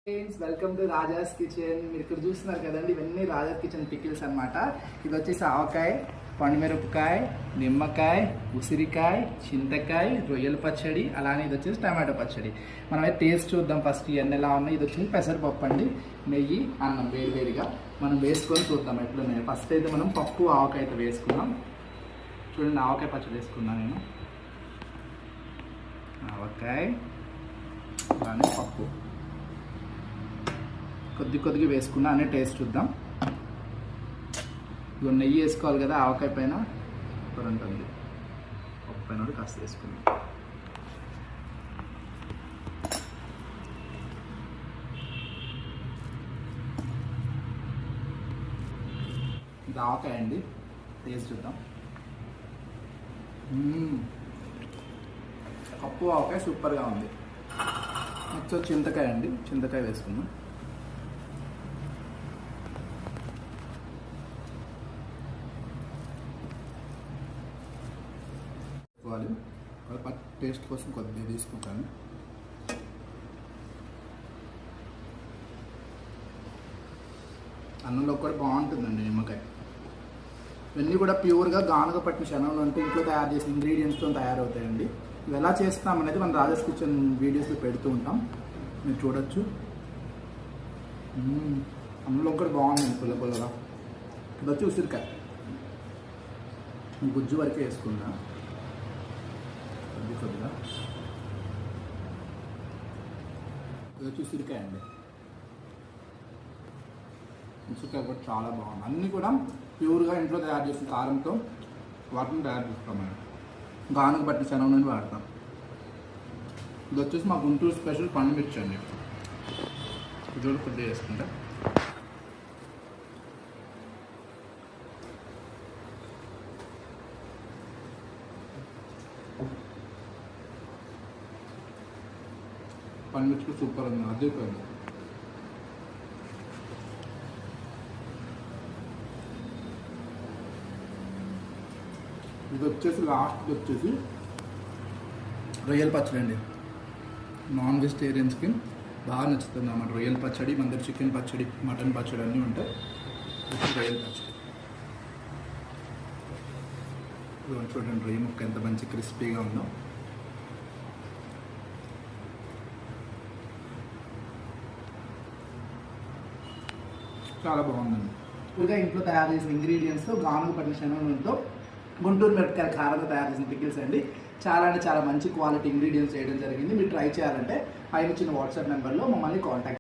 Friends, welcome to Raja's kitchen. మీరు ఇక్కడ చూస్తున్నారు కదండి, ఇవన్నీ రాజాస్ కిచెన్ పికిల్స్ అనమాట. ఇది వచ్చేసి ఆవకాయ, పండుమిరపకాయ, నిమ్మకాయ, ఉసిరికాయ, చింతకాయ, రొయ్యల పచ్చడి, అలానే ఇది వచ్చేసి టమాటో పచ్చడి. మనమైతే టేస్ట్ చూద్దాం ఫస్ట్ ఇవన్నీ ఎలా ఉన్నాయి. ఇది వచ్చేసి పెసరపప్పు అండి, నెయ్యి, అన్నం వేడివేడిగా మనం వేసుకొని చూద్దాం ఎట్లున్నాయి. ఫస్ట్ అయితే మనం పప్పు ఆవకాయ అయితే వేసుకున్నాం. చూడండి, ఆవకాయ పచ్చడి వేసుకున్నాను నేను. ఆవకాయ అలానే పప్పు కొద్దిగా వేసుకున్నా అనే టేస్ట్ చూద్దాం. ఇక నెయ్యి వేసుకోవాలి కదా, ఆవకాయ పైన సూపర్ ఉంటుంది. పప్పు పైన కూడా కాస్త వేసుకుందాం. ఇది ఆవకాయ అండి, టేస్ట్ చూద్దాం. పప్పు ఆవకాయ సూపర్గా ఉంది. నెక్స్ట్ చింతకాయ అండి, చింతకాయ వేసుకుందాం. టేస్ట్ కోసం కొద్దిగా తీసుకుంటాను. అన్నంలో కూడా బాగుంటుందండి నిమ్మకాయ. ఇవన్నీ కూడా ప్యూర్గా గానుగ పట్టిన శనగలు అంటే ఇంట్లో తయారు చేసిన ఇంగ్రీడియంట్స్తో తయారవుతాయండి. ఇవి ఎలా చేస్తాం అనేది మనం రాజాస్ కిచెన్ వీడియోస్లో పెడుతూ ఉంటాం, మీరు చూడొచ్చు. అన్నంలో కూడా బాగుందండి, పుల్లగా. ఇది వచ్చి ఉసిరికాయ, గుజ్జు వరకే వేసుకుంటా కొద్దిగా. ఇది వచ్చి ఉసిరికాయ అండి, ఉసిరికాయ కూడా చాలా బాగుంది. అన్నీ కూడా ప్యూర్గా ఇంట్లో తయారు చేసిన కారంతో వాటిని తయారు చేస్తాం. మనం గానుగ పట్టిన శనగ నుండి వాడతాం. ఇది వచ్చేసి మా గుంటూరు స్పెషల్ పండుమిర్చి అండి. ఇది కూడా కొద్దిగా వేసుకుంటా. పండుమిర్చి సూపర్ ఉంది, అదే పోయింది. ఇది వచ్చేసి లాస్ట్ వచ్చేసి రొయ్యల పచ్చడి అండి. నాన్ వెజిటేరియన్స్కి బాగా నచ్చుతుంది అన్నమాట రొయ్యల పచ్చడి. మన దగ్గర చికెన్ పచ్చడి, మటన్ పచ్చడి అన్నీ ఉంటాయి. రొయ్యల పచ్చడి చూడండి, రొయ్య ముక్క ఎంత మంచి క్రిస్పీగా ఉందో. చాలా బాగుందండి. ఇంకా ఇంట్లో తయారు చేసిన ఇంగ్రీడియంట్స్తో గానుగ పట్టిన శనగలతో గుంటూరు మిరపకాయల కారంతో తయారు చేసిన పికిల్స్ అండి. చాలా అంటే చాలా మంచి క్వాలిటీ ఇంగ్రీడియంట్స్ చేయడం జరిగింది. మీరు ట్రై చేయాలంటే పైన ఇచ్చిన వాట్సాప్ నెంబర్లో మమ్మల్ని కాంటాక్ట్